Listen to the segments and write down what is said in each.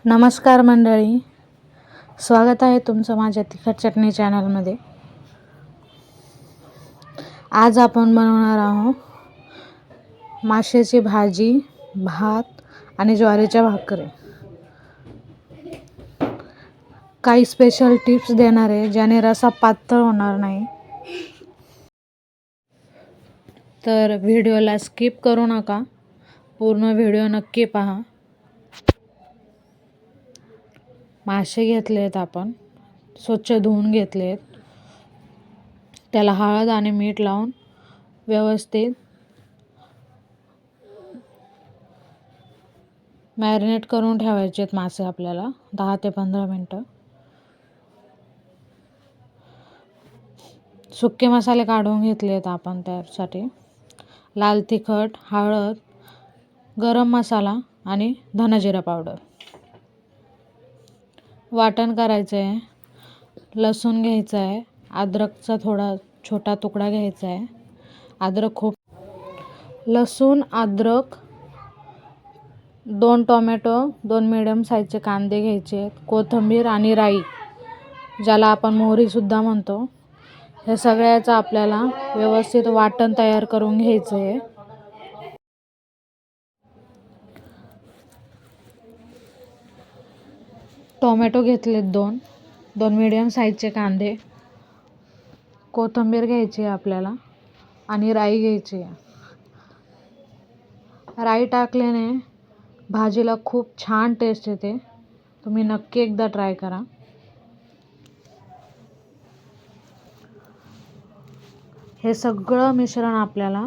नमस्कार मंडळी, स्वागत आहे तुमचं माझ्या तिखट चटणी चॅनलमध्ये. आज आपण बनवणार आहोत माशाची भाजी, भात आणि ज्वारीच्या भाकरी. काही स्पेशल टिप्स देणार आहे ज्याने रस्सा पातळ होणार नाही. तर व्हिडिओला स्किप करू नका, पूर्ण व्हिडिओ नक्की पहा. मासे घेतलेत आपण, स्वच्छ धुवून घेतलेत. त्याला हळद आणि मीठ लावून व्यवस्थित मॅरिनेट करून ठेवायचे आहेत मासे आपल्याला 10 ते 15 मिनटं. सुके मसाले काढून घेतलेत आपण त्यासाठी. लाल तिखट, हळद, गरम मसाला आणि धना-जिरा पावडर. वाटण करायचं आहे. लसूण घ्यायचं आहे, अद्रकचा थोडा छोटा तुकडा घ्यायचा आहे. लसूण, अद्रक, 2 टोमॅटो, 2 मिडियम साईजचे कांदे घ्यायचे, कोथिंबीर आणि राई, ज्याला आपण मोहरीसुद्धा म्हणतो. हे सगळ्याचं आपल्याला व्यवस्थित वाटण तयार करून घ्यायचं आहे. टोमॅटो घेतलेत 2 मिडियम साईजचे कांदे, कोथिंबीर घ्यायची आहे आपल्याला आणि राई घ्यायची आहे. राई टाकल्याने भाजीला खूप छान टेस्ट येते. तुम्ही नक्की एकदा ट्राय करा. हे सगळं मिश्रण आपल्याला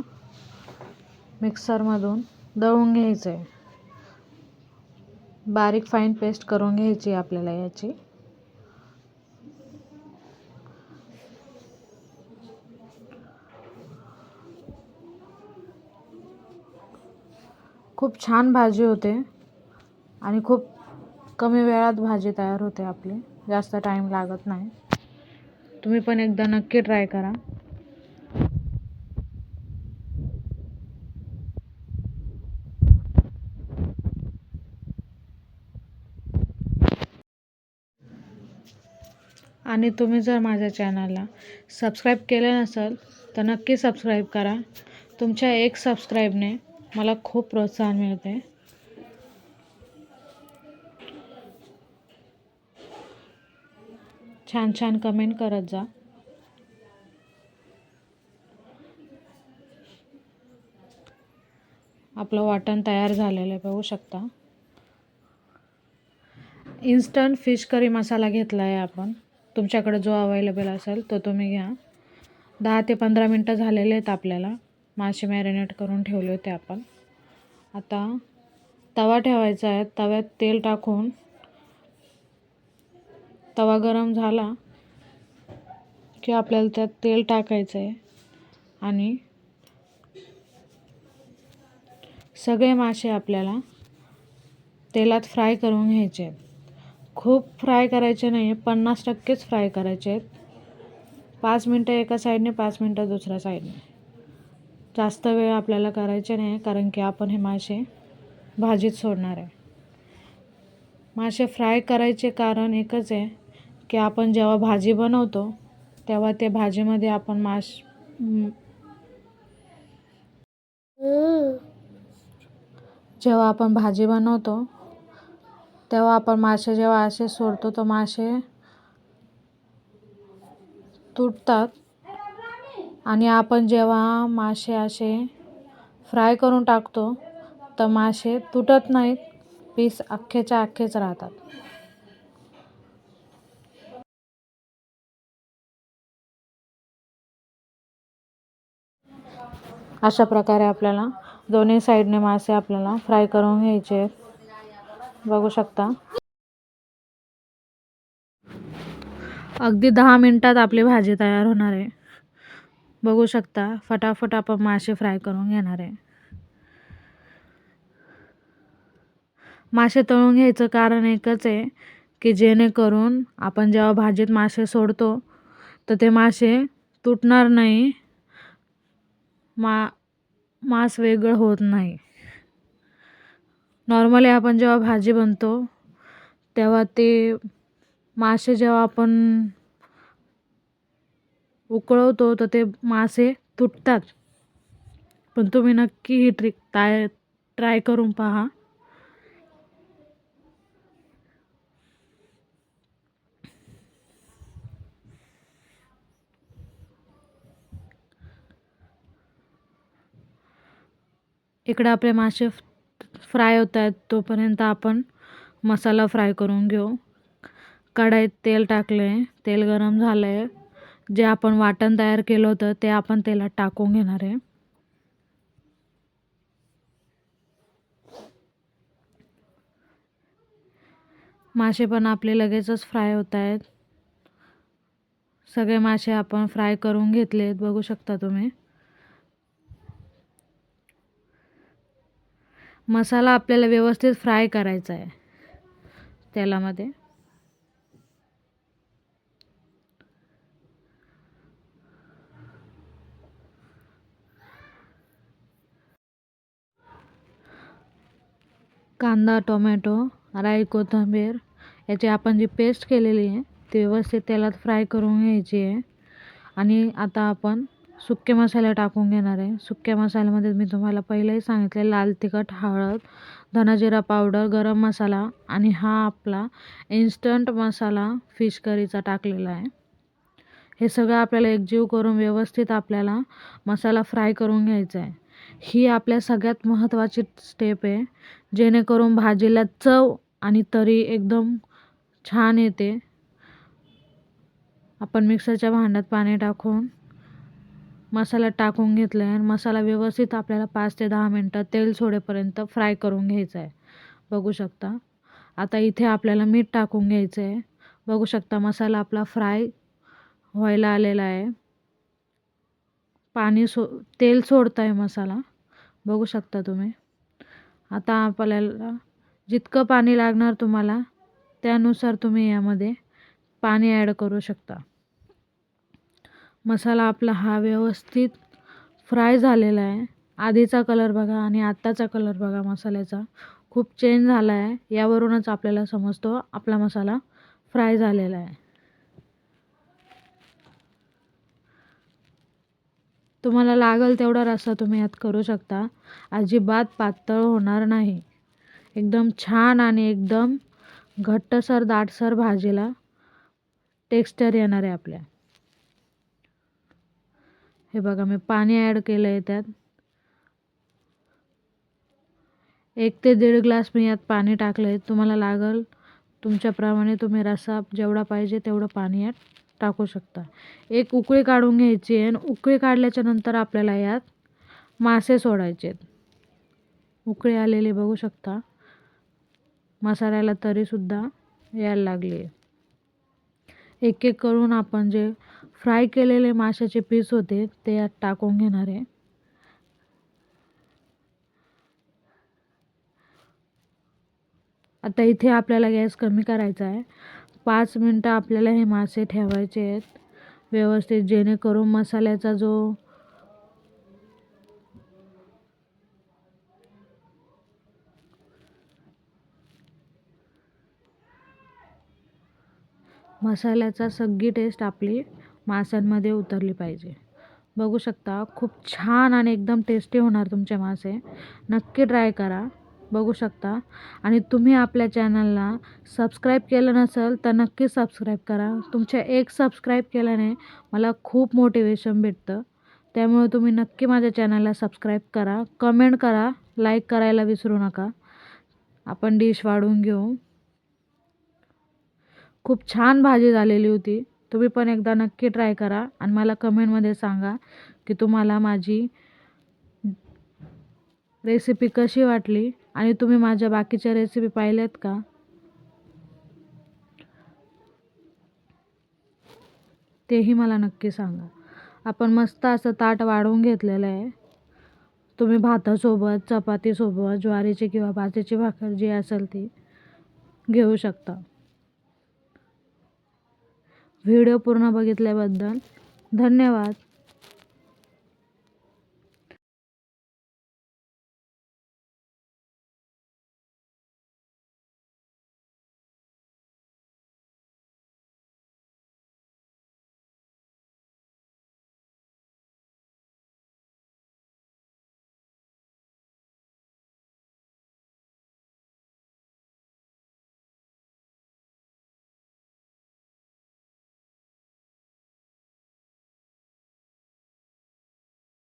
मिक्सरमधून दळून घ्यायचं आहे. बारीक फाईन पेस्ट करून घ्यायची आपल्याला याची. खूप छान भाजी होते आणि खूप कमी वेळात भाजी तयार होते आपली, जास्त टाईम लागत नाही. तुम्ही पण एकदा नक्की ट्राय करा. आणि तुम्ही जर माझ्या चॅनलला सबस्क्राईब केले नसेल तर नक्की सबस्क्राईब करा. तुमच्या एक सबस्क्राईबने मला खूप प्रोत्साहन मिळते. छान छान कमेंट करत जा. आपलं वाटण तयार झालेलं आहे, बघू शकता. इन्स्टंट फिश करी मसाला घेतला आहे आपण. तुमच्याकडे जो अवेलेबल असेल तो तुम्ही घ्या. 10 ते 15 मिनटं झालेले आहेत आपल्याला. मासे मॅरिनेट करून ठेवले होते आपण. आता तवा ठेवायचा आहे. तव्यात तेल टाकून तवा गरम झाला की आपल्याला त्यात तेल टाकायचं आहे आणि सगळे मासे आपल्याला तेलात फ्राय करून घ्यायचे आहेत. खूप फ्राय करायचे नाही, 50%च फ्राय करायचे आहेत. 5 मिनटं एका साईडने, 5 मिनटं दुसऱ्या साईडने. जास्त वेळ आपल्याला करायचे नाही, कारण की आपण हे मासे भाजीत सोडणार आहे. मासे फ्राय करायचे कारण एकच आहे की आपण जेव्हा भाजी बनवतो तेव्हा ते भाजीमध्ये आपण मासे जेव्हा असे सोडतो तर मासे तुटतात. आणि आपण जेव्हा मासे असे फ्राय करून टाकतो तर मासे तुटत नाहीत, पीस अख्खेच्या अख्खेच राहतात. अशा प्रकारे आपल्याला दोन्ही साईडने मासे आपल्याला फ्राय करून घ्यायचे. बघू शकता. अगदी 10 मिनटात आपली भाजी तयार होणार आहे. बघू शकता, फटाफट आपण मासे फ्राय करून घेणार आहे. मासे तळून घ्यायचं कारण एकच आहे की जेणेकरून आपण जेव्हा भाजीत मासे सोडतो तर ते मासे तुटणार नाही, मांस वेगळं होत नाही. नॉर्मली आपण जेव्हा भाजी बनतो तेव्हा ते मासे जेव्हा आपण उकळवतो तर ते मासे तुटतात. पण तुम्ही नक्की ही ट्रिक ट्राय करून पहा. इकडे आपले मासे फ्राय होत आहेत, तोपर्यंत आपण मसाला फ्राय करून घेऊ. कढईत तेल टाकले, तेल गरम झालंय. जे आपण वाटण तयार केलं होतं ते आपण तेलात टाकून घेणार आहे. मासे पण आपले लगेचच फ्राय होत आहेत. सगळे मासे आपण फ्राय करून घेतलेत, बघू शकता तुम्ही. मसाला आपल्याला व्यवस्थित फ्राय करायचा आहे तेलामध्ये. कांदा, टोमॅटो, राई, कोथिंबीर याची आपण जी पेस्ट केलेली आहे ती व्यवस्थित तेलात फ्राय करून घ्यायची आहे. आणि आता आपण सुके मसाले टाकून घेणार आहे. सुक्या मसाल्यामध्ये मी तुम्हाला पहिलेही सांगितले, लाल तिखट, हळद, धना-जिरा पावडर, गरम मसाला आणि हा आपला इन्स्टंट मसाला फिश करीचा टाकलेला आहे. हे सगळं आपल्याला एकजीव करून व्यवस्थित आपल्याला मसाला फ्राय करून घ्यायचा आहे. ही आपल्या सगळ्यात महत्त्वाची स्टेप आहे, जेणेकरून भाजीला चव आणि तरी एकदम छान येते. आपण मिक्सरच्या भांड्यात पाणी टाकून मसाला टाकून घेतला आहे आणि मसाला व्यवस्थित आपल्याला 5 ते 10 मिनटं तेल सोडेपर्यंत फ्राय करून घ्यायचा आहे, बघू शकता. आता इथे आपल्याला मीठ टाकून घ्यायचं आहे. बघू शकता मसाला आपला फ्राय व्हायला आलेला आहे. तेल सोडत आहे मसाला, बघू शकता तुम्ही. आता आपल्याला जितकं पाणी लागणार तुम्हाला त्यानुसार तुम्ही यामध्ये पाणी ॲड करू शकता. मसाला आपला हा व्यवस्थित फ्राय झालेला आहे. आधीचा कलर बघा आणि आत्ताचा कलर बघा मसाल्याचा, खूप चेंज झाला आहे. यावरूनच आपल्याला समजतो आपला मसाला फ्राय झालेला आहे. तुम्हाला लागेल तेवढा रस्सा तुम्ही यात करू शकता. अजिबात पातळ होणार नाही. एकदम छान आणि एकदम घट्टसर दाटसर भाजीला टेक्स्चर येणार आहे आपल्या. हे बघा मी पाणी ॲड केलं आहे त्यात. 1 ते 1.5 ग्लास मी यात पाणी टाकलं आहे. तुम्हाला लागेल तुमच्याप्रमाणे तुम्ही रस्सा जेवढा पाहिजे तेवढं पाणी यात टाकू शकता. एक उकळी काढून घ्यायची आहे आणि उकळी काढल्याच्या नंतर आपल्याला यात मासे सोडायचे आहेत. उकळी आलेली बघू शकता. मसाल्याला तरीसुद्धा यायला लागली आहे. एक एक करून आपण जे फ्राय केलेले माशाचे पीस होते ते यात टाकून घेणार आहे. आता इथे आपल्याला गॅस कमी करायचा आहे. 5 मिनटं आपल्याला हे मासे ठेवायचे आहेत व्यवस्थित, जेणेकरून मसाल्याचा जो मसाल्याचा सगळी टेस्ट आपली माशांमध्ये उतरली पाहिजे. बघू शकता खूप छान आणि एकदम टेस्टी होणार तुमचे मासे. नक्की ट्राय करा, बघू शकता. आणि तुम्ही आपल्या चॅनलला सबस्क्राईब केलं नसेल तर नक्की सबस्क्राईब करा. तुमच्या एक सबस्क्राईब केल्याने मला खूप मोटिवेशन भेटतं. त्यामुळे तुम्ही नक्की माझ्या चॅनलला सबस्क्राईब करा, कमेंट करा, लाईक करायला विसरू नका. आपण डिश वाढवून घेऊ. खूप छान भाजी झालेली होती. तुम्ही पण एकदा नक्की ट्राय करा आणि मला कमेंटमध्ये सांगा की तुम्हाला माझी रेसिपी कशी वाटली आणि तुम्ही माझ्या बाकीच्या रेसिपी पाहिल्यात का? तेही मला नक्की सांगा. आपण मस्त असं ताट वाढवून घेतलेलं आहे. तुम्ही भातासोबत, चपातीसोबत, ज्वारीची किंवा बाजरीची भाकर जी असेल ती घेऊ शकता. व्हिडिओ पूर्ण बघितल्याबद्दल धन्यवाद.